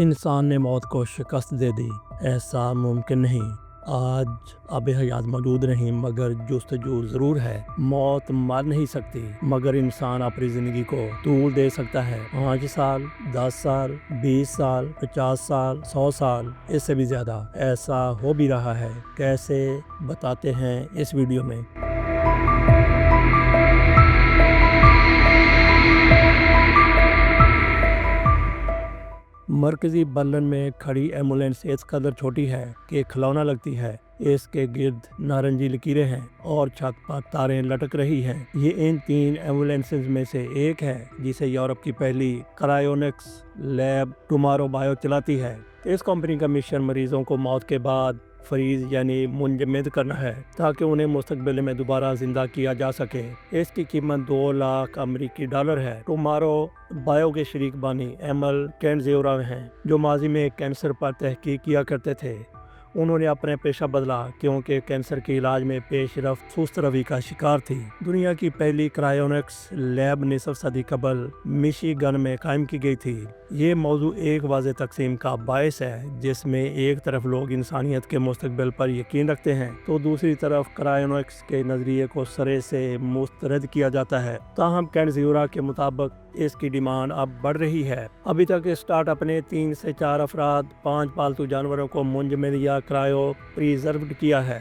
इंसान ने मौत को शिकस्त दे दी, ऐसा मुमकिन नहीं। आज अब हयात मौजूद नहीं मगर जुस्तजू ज़रूर है। मौत मार नहीं सकती मगर इंसान अपनी ज़िंदगी को तूल दे सकता है। 5 साल, 10 साल, 20 साल, 50 साल, 100 साल, इससे भी ज़्यादा। ऐसा हो भी रहा है। कैसे, बताते हैं इस वीडियो में। मरकजी बर्लिन में खड़ी एम्बुलेंस इस कदर छोटी है कि खिलौना लगती है। इसके गिर्द नारंगी लकीरें हैं और छत पर तारें लटक रही हैं। ये इन 3 एम्बुलेंसेस में से एक है जिसे यूरोप की पहली क्रायोनिक्स लैब टुमारो बायो चलाती है। इस कंपनी का मिशन मरीजों को मौत के बाद फ्रीज यानी मुंजमद करना है ताकि उन्हें मुस्तकबिल में दोबारा जिंदा किया जा सके। इसकी कीमत 2 लाख अमेरिकी डॉलर है। टुमारो बायो के शरीक बानी एमल कैंडज़ेरा हैं, जो माजी में कैंसर पर तहकीक किया करते थे। उन्होंने अपने पेशा बदला क्योंकि कैंसर के इलाज में पेशरफ्त सुस्त रवि का शिकार थी। दुनिया की पहली क्रायोनिक्स लैब निसफ सदी कबल मिशिगन में कायम की गई थी। ये मौजू एक वाज़ेह तकसीम का बायस है, जिसमें एक तरफ लोग इंसानियत के मुस्तकबिल पर यकीन रखते हैं तो दूसरी तरफ क्रायोनिक्स के नज़रिए को सरे से मुस्तरद किया जाता है। ताहम कैंडज़ेरा के मुताबिक इसकी डिमांड अब बढ़ रही है। अभी तक स्टार्टअप ने 3 से 4 अफराद, 5 पालतू जानवरों को मुंजमद या क्रायो प्रिजर्व्ड किया है,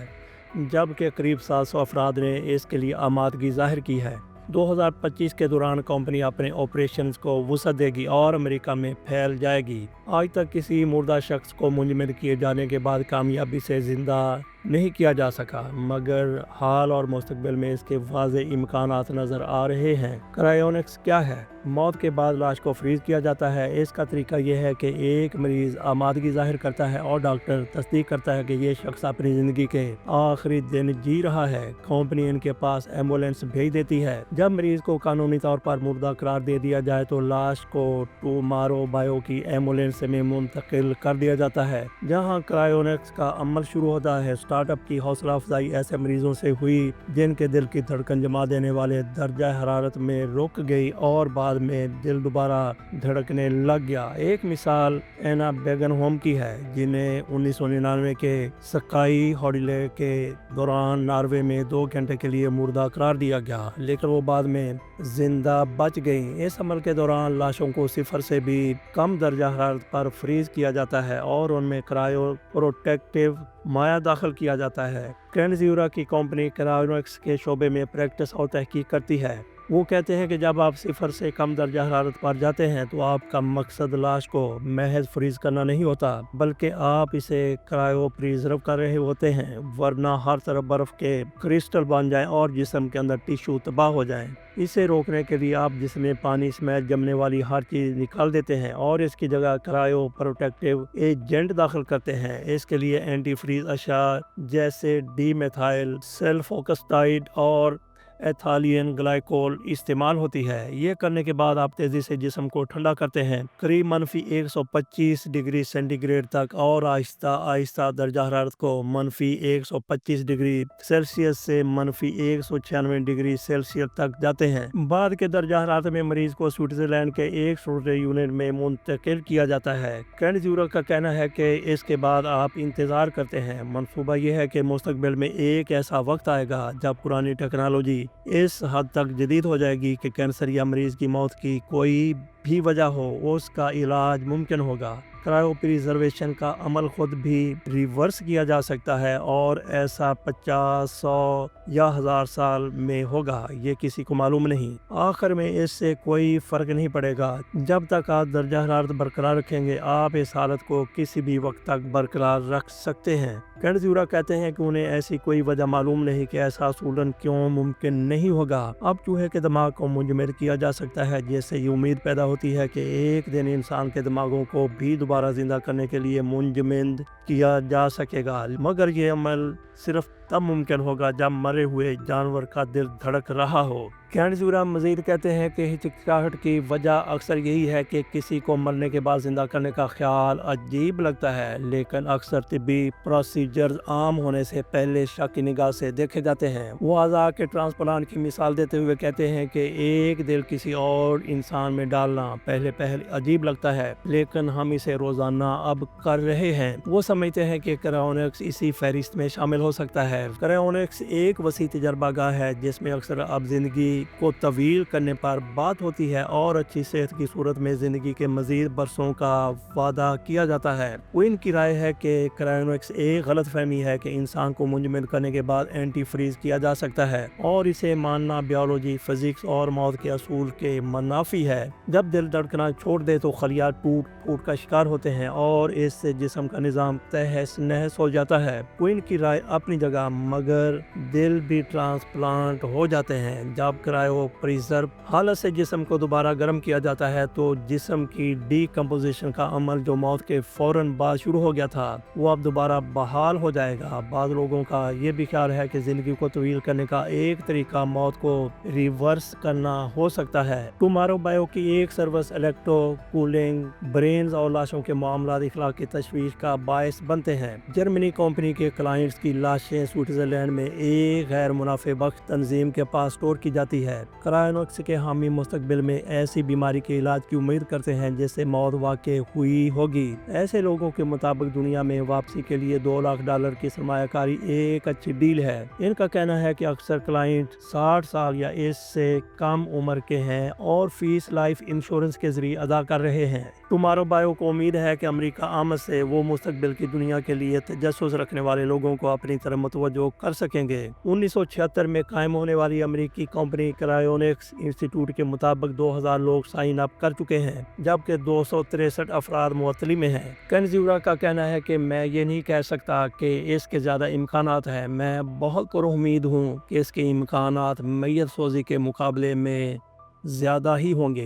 जबकि करीब 700 अफराद ने इसके लिए आमादगी जाहिर की है। 2025 के दौरान कंपनी अपने ऑपरेशंस को वसअत देगी और अमेरिका में फैल जाएगी। आज तक किसी मुर्दा शख्स को मुंजमद किए जाने के बाद कामयाबी से जिंदा नहीं किया जा सका, मगर हाल और मुस्तकबिल में इसके वाज़ेह इम्कानात नज़र आ रहे हैं। क्रायोनिक्स क्या है? मौत के बाद लाश को फ्रीज किया जाता है। इसका तरीका यह है कि एक मरीज आमादगी जाहिर करता है और डॉक्टर तस्दीक करता है कि ये शख्स अपनी ज़िंदगी के आखिरी दिन जी रहा है। कंपनी इनके पास एम्बुलेंस भेज देती है। जब मरीज को कानूनी तौर पर मुर्दा करार दे दिया जाए तो लाश को टुमारो बायो की एम्बुलेंस में मुंतकिल कर दिया जाता है, जहाँ क्रायोनिक्स का अमल शुरू होता है। स्टार्टअप की हौसला अफजाई ऐसे मरीजों से हुई जिनके दिल की धड़कन जमा देने वाले दर्जा हरारत में रुक गई और बाद में दिल दोबारा धड़कने लग गया। एक मिसाल एना बेगनहोम की है, जिन्हें 1999 के स्काई हॉलिडे के दौरान नॉर्वे में 2 घंटे के लिए मुर्दा करार दिया गया, लेकिन वो बाद में जिंदा बच गई। इस अमल के दौरान लाशों को 0 से भी कम दर्जा हरारत पर फ्रीज किया जाता है और उनमें क्रायो प्रोटेक्टिव माया दाखिल किया जाता है। कैंडज़ेरा की कंपनी क्रायोनिक्स के शोबे में प्रैक्टिस और तहकीक करती है। वो कहते हैं कि जब आप 0 से कम दर्जा हरारत पर जाते हैं तो आपका मकसद लाश को महज फ्रीज करना नहीं होता, बल्कि आप इसे क्रायो प्रिजर्व कर रहे होते हैं, वरना हर तरफ बर्फ के क्रिस्टल बन जाएं और जिस्म के अंदर टिश्यू तबाह हो जाएं। इसे रोकने के लिए आप जिसमें पानी समेत जमने वाली हर चीज़ निकाल देते हैं और इसकी जगह क्रायो प्रोटेक्टिव एजेंट दाखिल करते हैं। इसके लिए एंटी फ्रीज अशा जैसे डीमेथाइल सल्फोक्साइड और एथालियन ग्लाइकोल इस्तेमाल होती है। ये करने के बाद आप तेज़ी से जिस्म को ठंडा करते हैं, करीब -125 डिग्री सेंटीग्रेड तक, और आहिस्ता आहिस्ता दर्जा हरारत को -125 डिग्री सेल्सियस से -196 डिग्री सेल्सियस तक जाते हैं। बाद के दर्जा हरारत में मरीज को स्विट्जरलैंड के एक छोटे यूनिट में मुंतकिल किया जाता है। कैंडज़ेरा का कहना है कि इसके बाद आप इंतज़ार करते हैं। मनसूबा यह है कि मुस्तकबिल में एक ऐसा वक्त आएगा जब पुरानी टेक्नोलॉजी इस हद तक जदीद हो जाएगी कि कैंसर या मरीज की मौत की कोई भी वजह हो, उसका इलाज मुमकिन होगा। क्रायो प्रिजर्वेशन का अमल खुद भी रिवर्स किया जा सकता है और ऐसा 50, 100 या 1000 साल में होगा, ये किसी को मालूम नहीं। आखिर में इससे कोई फ़र्क नहीं पड़ेगा। जब तक आप दर्जा हरारत बरकरार रखेंगे, आप इस हालत को किसी भी वक्त तक बरकरार रख सकते हैं। कैंडज़ेरा कहते हैं कि उन्हें ऐसी कोई वजह मालूम नहीं कि ऐसा असूलन क्यों मुमकिन नहीं होगा। अब चूहे के दिमाग को मुंजमद किया जा सकता है, जिससे ये उम्मीद पैदा होती है कि एक दिन इंसान के दिमागों को भी दोबारा जिंदा करने के लिए मुंजमद किया जा सकेगा, मगर ये अमल सिर्फ तब मुमकिन होगा जब मरे हुए जानवर का दिल धड़क रहा हो। कैनज़ुरा मज़ीद कहते हैं कि हिचकिचाहट की वजह अक्सर यही है कि किसी को मरने के बाद ज़िंदा करने का ख्याल अजीब लगता है, लेकिन अक्सर तिब्बी प्रोसीजर्स आम होने से पहले शक की निगाह से देखे जाते हैं। वो अज़ा के ट्रांसप्लांट की मिसाल देते हुए कहते हैं कि एक दिल किसी और इंसान में डालना पहले अजीब लगता है, लेकिन हम इसे रोज़ाना अब कर रहे हैं। वो समझते हैं कि क्रायोनिक्स इसी फहरिस्त में शामिल हो सकता है। क्रायोनिक्स एक वसी तजर्बागाह है जिसमें अक्सर अब ज़िंदगी को तवील करने पर बात होती है और अच्छी सेहत की सूरत में ज़िंदगी के मज़ीद बरसों का वादा किया जाता है। वो इनकी राय है कि क्रायोनिक्स एक गलत फहमी है कि इंसान को मुंजमद करने के बाद एंटी फ्रीज किया जा सकता है, और इसे मानना बायोलॉजी, फिजिक्स और मौत के असूल के मुनाफी है। जब दिल धड़कना छोड़ दे तो खलिया टूट फूट का शिकार होते हैं और इससे जिस्म का निज़ाम तहस नहस हो जाता है। वो इनकी राय अपनी जगह, मगर दिल भी ट्रांसप्लांट हो जाते हैं। जब क्रायो प्रिजर्व हालत से जिस्म को दोबारा गर्म किया जाता है तो जिस्म की डीकम्पोजिशन का अमल जो मौत के फौरन बाद शुरू हो गया था वो अब दोबारा बहाल हो जाएगा। बाद लोगों का ये भी ख्याल है कि जिंदगी को तवील करने का एक तरीका मौत को रिवर्स करना हो सकता है। टुमारो बायो की एक सर्विस इलेक्ट्रो कूलिंग ब्रेन्स और लाशों के मामला इखलाक की तशवीश का बायस बनते हैं। जर्मनी कंपनी के क्लाइंट्स की लाशें स्विट्जरलैंड में एक गैर मुनाफे बख्श तंजीम के पास स्टोर की जाती है। क्रायोनिक्स के हामी मुस्तकबिल में ऐसी बीमारी के इलाज की उम्मीद करते हैं जिससे मौत वाक़ई हुई होगी। ऐसे लोगों के मुताबिक दुनिया में वापसी के लिए $2 लाख की सरमायाकारी एक अच्छी डील है। इनका कहना है कि अक्सर क्लाइंट 60 साल या इससे कम उम्र के हैं और फीस लाइफ इंश्योरेंस के जरिए अदा कर रहे हैं। टुमारो बायो को उम्मीद है कि अमेरिका आमद से वो मुस्तकबिल की दुनिया के लिए तजस्सुस रखने वाले लोगों को अपनी तरफ मुतवज्जो कर सकेंगे। 1976 में कायम होने वाली अमेरिकी कंपनी क्रायोनिक्स इंस्टीट्यूट के मुताबिक 2000 लोग साइन अप कर चुके हैं, जबकि 263 अफराद मुअत्तली में हैं। कैनज़ुरा का कहना है कि मैं ये नहीं कह सकता कि इसके ज़्यादा इम्कानात हैं। मैं बहुत पुरुम्मीद हूँ कि इसके इम्कानात मैयत सोजी के मुकाबले में ज़्यादा ही होंगे।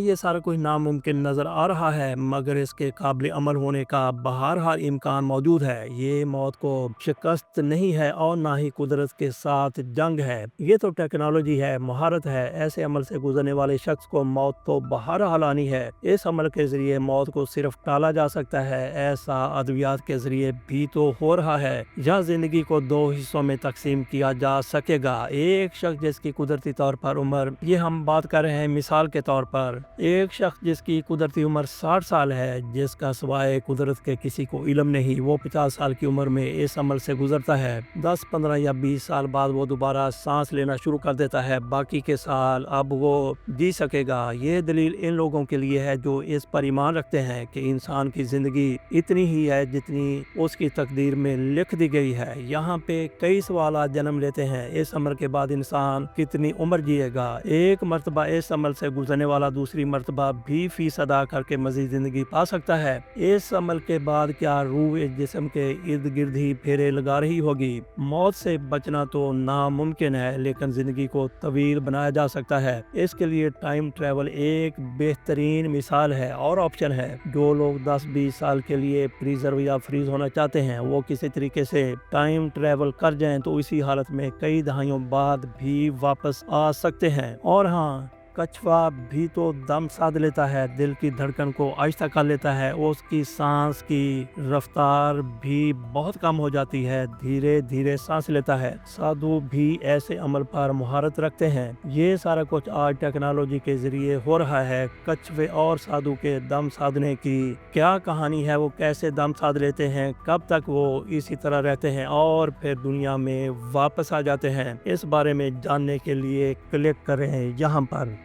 ये सारा कुछ नामुमकिन नज़र आ रहा है, मगर इसके काबिल अमल होने का बहरहाल इम्कान मौजूद है। ये मौत को शिकस्त नहीं है और ना ही कुदरत के साथ जंग है। ये तो टेक्नोलॉजी है, महारत है। ऐसे अमल से गुजरने वाले शख्स को मौत तो बहरहाल आनी है। इस अमल के ज़रिए मौत को सिर्फ टाला जा सकता है। ऐसा अद्वियात के ज़रिए भी तो हो रहा है। यह ज़िंदगी को 2 हिस्सों में तकसीम किया जा सकेगा। एक शख्स जिसकी कुदरती तौर पर उम्र, ये हम बात कर रहे हैं मिसाल के तौर पर, एक शख्स जिसकी कुदरती उम्र 60 साल है, जिसका सिवाय कुदरत के किसी को इल्म नहीं, वो 50 साल की उम्र में इस अमल से गुजरता है। 10, 15 या 20 साल बाद वो दोबारा सांस लेना शुरू कर देता है। बाकी के साल अब वो जी सकेगा। ये दलील इन लोगों के लिए है जो इस पर ईमान रखते हैं कि इंसान की जिंदगी इतनी ही है जितनी उसकी तकदीर में लिख दी गई है। यहाँ पे कई सवाल जन्म लेते हैं। इस अमल के बाद इंसान कितनी उम्र जिएगा? एक मरतबा इस अमल से गुजरने वाला दूसरी मरतबा भी फीस अदा करके मजीद जिंदगी पा सकता है। इस अमल के बाद क्या रूह इस जिस्म के इर्द गिर्द ही फेरे लगा रही होगी? मौत से बचना तो नामुमकिन है, लेकिन जिंदगी को तवील बनाया जा सकता है। इसके लिए टाइम ट्रेवल एक बेहतरीन मिसाल है और ऑप्शन है। जो लोग 10-20 साल के लिए प्रिजर्व या फ्रीज होना चाहते हैं, वो किसी तरीके से टाइम ट्रेवल कर जाएं तो इसी हालत में कई दहाइयों बाद भी वापस आ सकते हैं। और हाँ, कछुआ भी तो दम साध लेता है, दिल की धड़कन को आहिस्ता कर लेता है, उसकी सांस की रफ्तार भी बहुत कम हो जाती है, धीरे धीरे सांस लेता है। साधु भी ऐसे अमल पर महारत रखते हैं। ये सारा कुछ आज टेक्नोलॉजी के जरिए हो रहा है। कछुए और साधु के दम साधने की क्या कहानी है? वो कैसे दम साध लेते हैं, कब तक वो इसी तरह रहते हैं और फिर दुनिया में वापस आ जाते हैं? इस बारे में जानने के लिए क्लिक करें यहाँ पर।